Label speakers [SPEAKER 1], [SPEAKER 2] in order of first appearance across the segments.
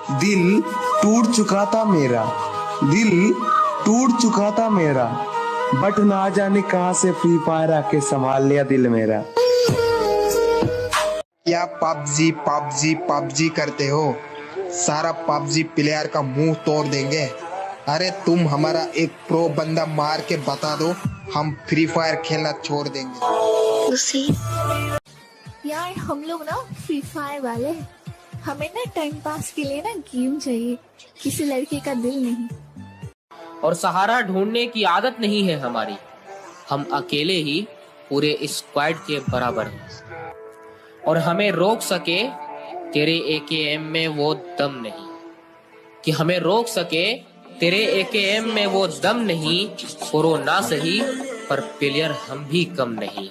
[SPEAKER 1] दिल टूट चुका था मेरा, दिल टूट चुका था मेरा, बट ना जाने कहां से फ्री फायर आके संभाल लिया दिल मेरा।
[SPEAKER 2] क्या पबजी पबजी पबजी करते हो? सारा पबजी प्लेयर का मुंह तोड़ देंगे। अरे तुम हमारा एक प्रो बंदा मार के बता दो, हम फ्री फायर खेलना छोड़ देंगे।
[SPEAKER 3] यार हम लोग ना फ्री फायर वाले, हमें ना टाइम पास के लिए ना गेम चाहिए, किसी लड़के का दिल नहीं।
[SPEAKER 4] और सहारा ढूंढने की आदत नहीं है हमारी, हम अकेले ही पूरे स्क्वाड के बराबर हैं। और हमें रोक सके तेरे AKM में वो दम नहीं, कि हमें रोक सके तेरे AKM में वो दम नहीं। प्रो ना सही पर प्लेयर हम भी कम नहीं।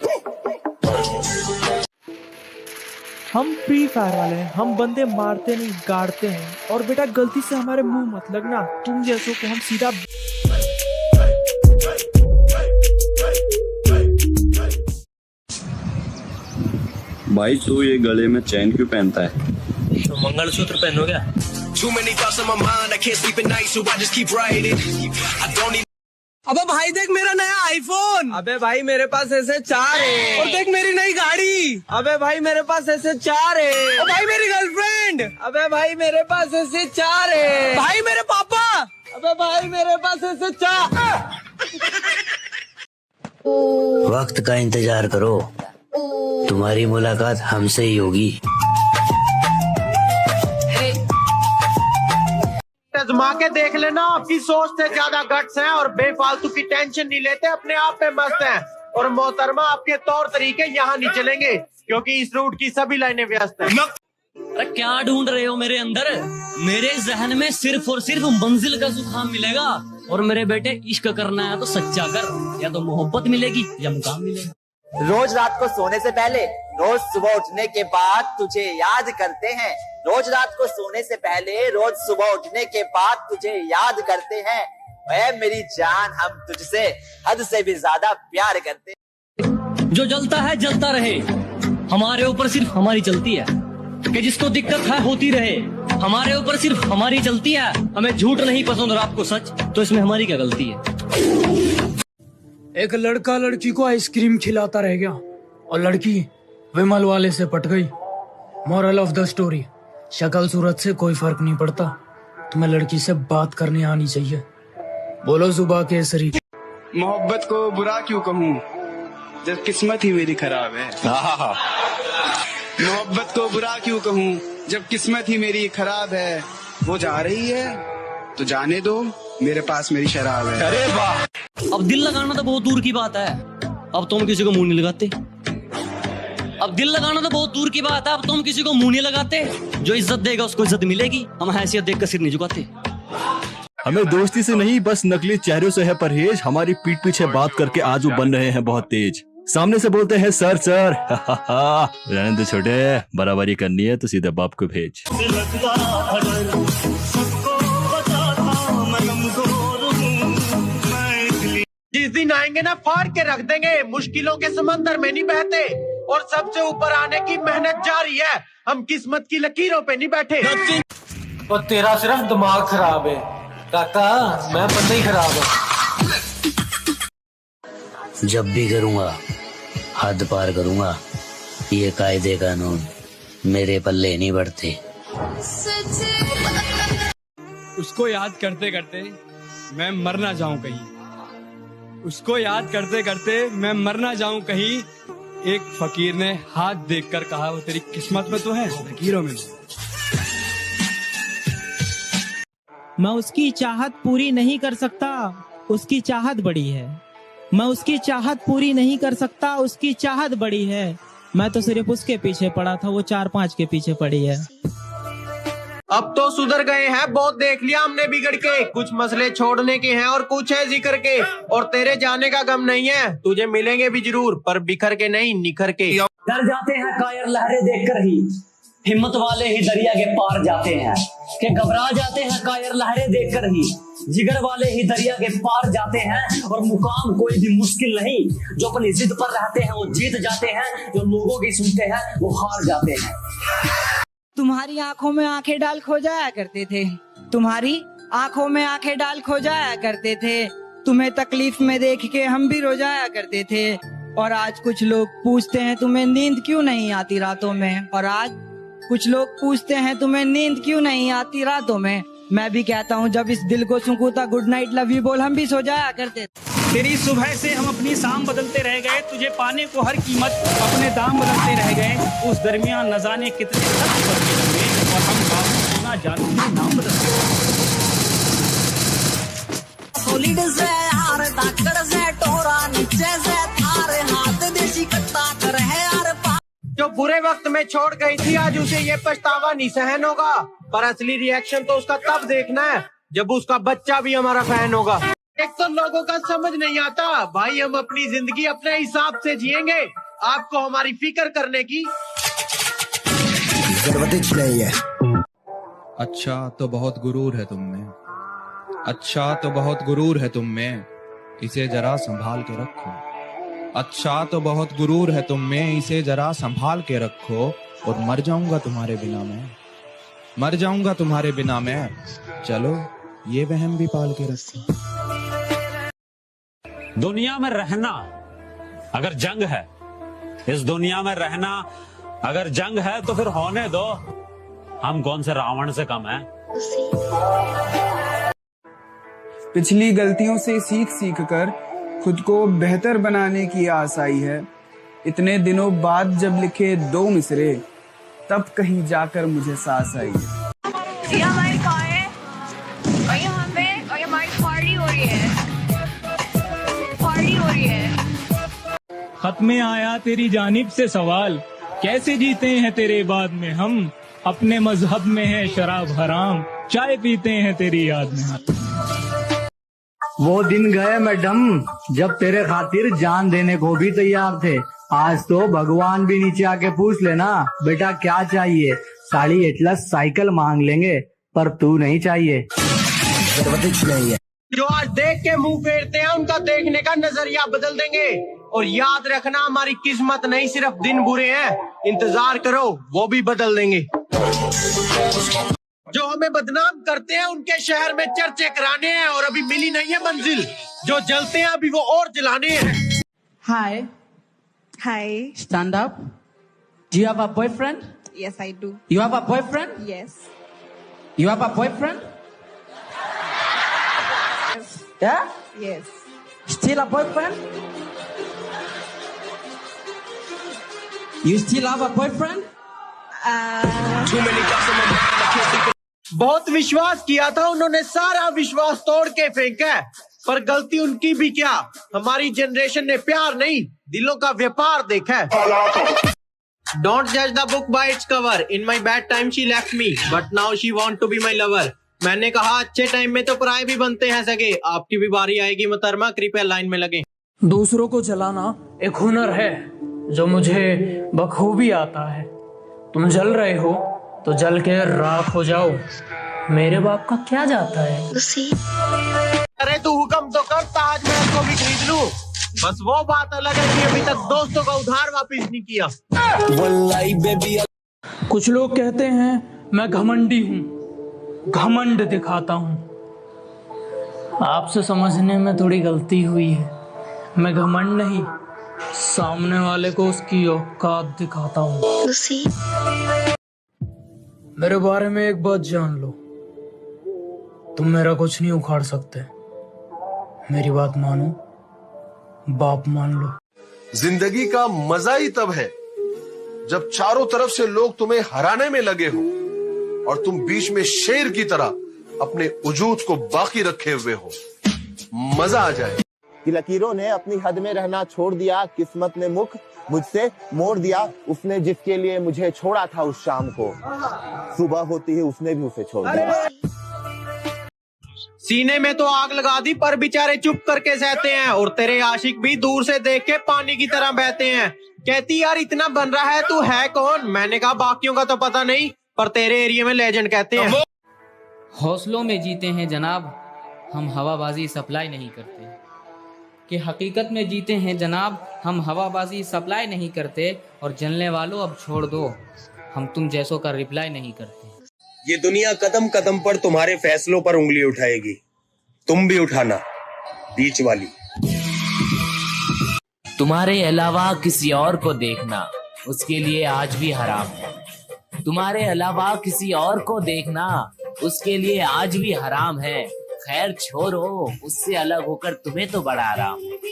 [SPEAKER 5] हम फ्री फायर वाले हैं, हम बंदे मारते नहीं गाड़ते हैं। और बेटा गलती से हमारे मुंह मत लगना, तुम जैसों को हम सीधा।
[SPEAKER 6] भाई तू ये गले में चैन क्यों पहनता है?
[SPEAKER 5] तो मंगलसूत्र पहनो क्या?
[SPEAKER 7] अबे भाई देख मेरा नया आईफोन। अबे भाई मेरे पास ऐसे 4 है। और देख मेरी नई गाड़ी। अबे भाई मेरे पास ऐसे 4 है। और भाई मेरी गर्लफ्रेंड। अबे भाई मेरे पास ऐसे 4 है। भाई मेरे पापा। अबे भाई मेरे पास ऐसे 4।
[SPEAKER 8] वक्त का इंतजार करो, तुम्हारी मुलाकात हमसे ही होगी।
[SPEAKER 9] आजमा के देख लेना, आपकी सोच से ज्यादा गट्स हैं और बेफालतू की टेंशन नहीं लेते, अपने आप पे मस्त हैं। और मोहतरमा आपके तौर तरीके यहाँ नहीं चलेंगे, क्योंकि इस रूट की सभी लाइनें व्यस्त हैं।
[SPEAKER 7] अरे क्या ढूंढ रहे हो मेरे अंदर? मेरे जहन में सिर्फ और सिर्फ मंजिल का जुकाम मिलेगा। और मेरे बेटे इश्क करना है तो सच्चा कर, या तो मोहब्बत मिलेगी या मुकाम मिलेगा।
[SPEAKER 10] रोज रात को सोने से पहले, रोज सुबह उठने के बाद तुझे याद करते हैं। रोज रात को सोने से पहले, रोज सुबह उठने के बाद तुझे याद करते हैं। ऐ मेरी जान, हम तुझसे हद से भी ज्यादा प्यार करते हैं।
[SPEAKER 7] जो जलता है जलता रहे, हमारे ऊपर सिर्फ हमारी चलती है। कि जिसको दिक्कत है होती रहे, हमारे ऊपर सिर्फ हमारी चलती है। हमें झूठ नहीं पसंद और आपको सच, तो इसमें हमारी क्या गलती है?
[SPEAKER 5] एक लड़का लड़की को आइसक्रीम खिलाता रह गया और लड़की विमल वाले से पट गई। मॉरल ऑफ द स्टोरी, शक्ल सूरत से कोई फर्क नहीं पड़ता, तुम्हें लड़की से बात करनी आनी चाहिए। बोलो जुबा केसरी।
[SPEAKER 11] मोहब्बत को बुरा क्यों कहूँ जब किस्मत ही मेरी खराब है। मोहब्बत को बुरा क्यों कहूँ जब किस्मत ही मेरी खराब है। वो जा रही है तो जाने दो, मेरे पास मेरी शराब है।
[SPEAKER 7] अरे वाह! अब दिल लगाना तो बहुत दूर की बात है, अब तुम किसी को मुंह नहीं लगाते। अब दिल लगाना तो बहुत दूर की बात है, अब तुम किसी को मुंह नहीं लगाते। जो इज्जत देगा उसको इज्जत मिलेगी, हम हैसियत देख कर सिर नहीं झुकाते।
[SPEAKER 12] हमें दोस्ती से नहीं बस नकली चेहरों से है परहेज। हमारी पीठ पीछे बात करके आज वो बन रहे हैं बहुत तेज। सामने से बोलते हैं सर सर, रहने दो छोटे, बराबरी करनी है तो सीधे बाप को भेज।
[SPEAKER 9] जिस दिन आएंगे ना फाड़ के रख देंगे, मुश्किलों के समंदर में नहीं बहते और सबसे ऊपर आने की मेहनत जारी है, हम किस्मत की लकीरों पे नहीं बैठे।
[SPEAKER 13] और तेरा सिर्फ दिमाग खराब है काका, मैं बंदा ही खराब है।
[SPEAKER 8] जब भी करूँगा हद पार करूँगा, ये कायदे कानून मेरे पल्ले नहीं बढ़ते।
[SPEAKER 14] उसको याद करते करते मैं मर ना जाऊं कहीं, उसको याद करते करते मैं मर ना जाऊं कहीं। एक फकीर ने हाथ देखकर कहा, वो तेरी किस्मत में तो है, लकीरों में।
[SPEAKER 15] मैं उसकी चाहत पूरी नहीं कर सकता, उसकी चाहत बड़ी है। मैं उसकी चाहत पूरी नहीं कर सकता, उसकी चाहत बड़ी है। मैं तो सिर्फ उसके पीछे पड़ा था, वो 4-5 के पीछे पड़ी है।
[SPEAKER 9] अब तो सुधर गए हैं, बहुत देख लिया हमने बिगड़ के। कुछ मसले छोड़ने के हैं और कुछ है जिक्र के। और तेरे जाने का गम नहीं है, तुझे मिलेंगे भी जरूर, पर बिखर के नहीं निखर के।
[SPEAKER 7] डर जाते हैं कायर लहरें देखकर ही, हिम्मत वाले ही दरिया के पार जाते हैं। कि घबरा जाते हैं कायर लहरें देखकर ही, जिगर वाले ही दरिया के पार जाते हैं। और मुकाम कोई भी मुश्किल नहीं, जो अपनी जिद पर रहते हैं वो जीत जाते हैं, जो लोगों की सुनते हैं वो हार जाते हैं।
[SPEAKER 16] तुम्हारी आंखों में आंखें डाल खो जाया करते थे, तुम्हारी आंखों में आंखें डाल खो जाया करते थे। तुम्हें तकलीफ में देख के हम भी रो जाया करते थे। और आज कुछ लोग पूछते हैं तुम्हें नींद क्यों नहीं आती रातों में, और आज कुछ लोग पूछते हैं तुम्हें नींद क्यों नहीं आती रातों में। मैं भी कहता हूँ जब इस दिल को सुकूता गुड नाइट लव यू बोल हम भी सो जाया करते।
[SPEAKER 17] तेरी सुबह से हम अपनी शाम बदलते रह गए, तुझे पाने को हर कीमत अपने दाम बदलते रह गए। उस दरमियान न जाने कितने सख्त करके लगे और हम बाबू ना जानू के नाम बदलते रहे।
[SPEAKER 18] सॉलिड से यार ताकड़ से टोरा नीचे से थारे हाथ देसी कट्टा कर है यार।
[SPEAKER 9] जो बुरे वक्त में छोड़ गई थी आज उसे ये पछतावा नहीं सहन होगा, पर असली रिएक्शन तो उसका तब देखना है जब उसका बच्चा भी हमारा फैन होगा। एक तो लोगों का समझ नहीं आता भाई, हम अपनी जिंदगी अपने हिसाब से जिएंगे, आपको हमारी फिक्र करने की
[SPEAKER 2] जरूरत नहीं है।
[SPEAKER 19] अच्छा तो बहुत गुरूर है तुम में, अच्छा तो बहुत गुरूर है तुम में, इसे जरा संभाल के रखो। अच्छा तो बहुत गुरूर है तुम में, इसे जरा संभाल के रखो। और मर जाऊंगा तुम्हारे बिना मैं, मर जाऊंगा तुम्हारे बिना मैं, चलो ये वहम भी पाल के रखो।
[SPEAKER 20] दुनिया में रहना अगर जंग है, इस दुनिया में रहना अगर जंग है तो फिर होने दो, हम कौन से रावण से कम हैं।
[SPEAKER 11] पिछली गलतियों से सीख सीख कर खुद को बेहतर बनाने की आस आई है। इतने दिनों बाद जब लिखे 2 मिसरे, तब कहीं जाकर मुझे सांस आई है।
[SPEAKER 3] ये हमारी कार है और ये हमारी पार्टी हो रही है, पार्टी हो रही है।
[SPEAKER 17] खत में आया तेरी जानिब से सवाल, कैसे जीते हैं तेरे बाद में हम, अपने मजहब में है शराब हराम, चाय पीते हैं तेरी याद में।
[SPEAKER 21] वो दिन गए मैडम जब तेरे खातिर जान देने को भी तैयार थे। आज तो भगवान भी नीचे आके पूछ लेना बेटा क्या चाहिए, साड़ी एटलस साइकिल मांग लेंगे, पर तू नहीं चाहिए।
[SPEAKER 9] जो आज देख के मुंह फेरते हैं उनका देखने का नजरिया बदल देंगे। और याद रखना हमारी किस्मत नहीं सिर्फ दिन बुरे हैं, इंतजार करो वो भी बदल देंगे। जो हमें बदनाम करते हैं उनके शहर में चर्चे कराने हैं और अभी मिली नहीं है मंजिल, जो जलते हैं अभी वो और जलाने हैं।
[SPEAKER 16] हाय
[SPEAKER 22] Hi.
[SPEAKER 16] stand up. Do you have a boyfriend?
[SPEAKER 22] Yes, I do.
[SPEAKER 16] You have a boyfriend?
[SPEAKER 22] Yes.
[SPEAKER 16] You have a boyfriend? Yeah?
[SPEAKER 22] Yes.
[SPEAKER 16] Still a boyfriend? You still have a boyfriend?
[SPEAKER 9] बहुत विश्वास किया था उन्होंने, सारा विश्वास तोड़ के फेंका है। पर गलती उनकी भी क्या, हमारी जनरेशन ने प्यार नहीं दिलों का व्यापार देखा है। डोंट जज the book by its cover, in my bad time she left me but now she want to be my lover. मैंने कहा अच्छे टाइम में तो पराए भी बनते हैं सगे, आपकी भी बारी आएगी मोहतरमा, कृपया लाइन में लगे।
[SPEAKER 5] दूसरों को जलाना एक हुनर है जो मुझे बखूबी आता है। तुम जल रहे हो तो जल के राख हो जाओ, मेरे बाप का क्या जाता है।
[SPEAKER 9] अरे तू हुक्म तो कर, ताजमहल को भी खरीद लूं। बस वो बात अलग है कि अभी तक दोस्तों का उधार वापस नहीं किया।
[SPEAKER 5] कुछ लोग कहते हैं मैं घमंडी हूँ, घमंड दिखाता हूँ। आपसे समझने में थोड़ी गलती हुई है, मैं घमंड नहीं, सामने वाले को उसकी औकात दिखाता हूँ। मेरे बारे में एक बात जान लो, तुम मेरा कुछ नहीं उखाड़ सकते। मेरी बात मानो, बाप मान लो।
[SPEAKER 23] जिंदगी का मजा ही तब है जब चारों तरफ से लोग तुम्हें हराने में लगे हो और तुम बीच में शेर की तरह अपने वजूद को बाकी रखे हुए हो। मजा आ जाए।
[SPEAKER 24] कि लकीरों ने अपनी हद में रहना छोड़ दिया, किस्मत ने मुख मुझसे मोड़ दिया। उसने जिसके लिए मुझे छोड़ा था उस शाम को, सुबह होती ही उसने भी उसे छोड़ दिया।
[SPEAKER 9] सीने में तो आग लगा दी पर बेचारे चुप करके सहते हैं, और तेरे आशिक भी दूर से देख के पानी की तरह बहते हैं। कहती यार इतना बन रहा है तू है कौन, मैंने कहा बाकियों का तो पता नहीं पर तेरे एरिया में लेजेंड कहते हैं।
[SPEAKER 4] हौसलों में जीते हैं जनाब, हम हवाबाजी सप्लाई नहीं करते। कि हकीकत में जीते हैं जनाब, हम हवाबाजी सप्लाई नहीं करते। और जलने वालों अब छोड़ दो, हम तुम जैसों का रिप्लाई नहीं करते।
[SPEAKER 1] ये दुनिया कदम कदम पर तुम्हारे फैसलों पर उंगली उठाएगी, तुम भी उठाना बीच वाली।
[SPEAKER 6] तुम्हारे अलावा किसी और को देखना उसके लिए आज भी हराम है। तुम्हारे अलावा किसी और को देखना उसके लिए आज भी हराम है। खैर छोड़ो, उससे अलग होकर तुम्हें तो बड़ा आराम है।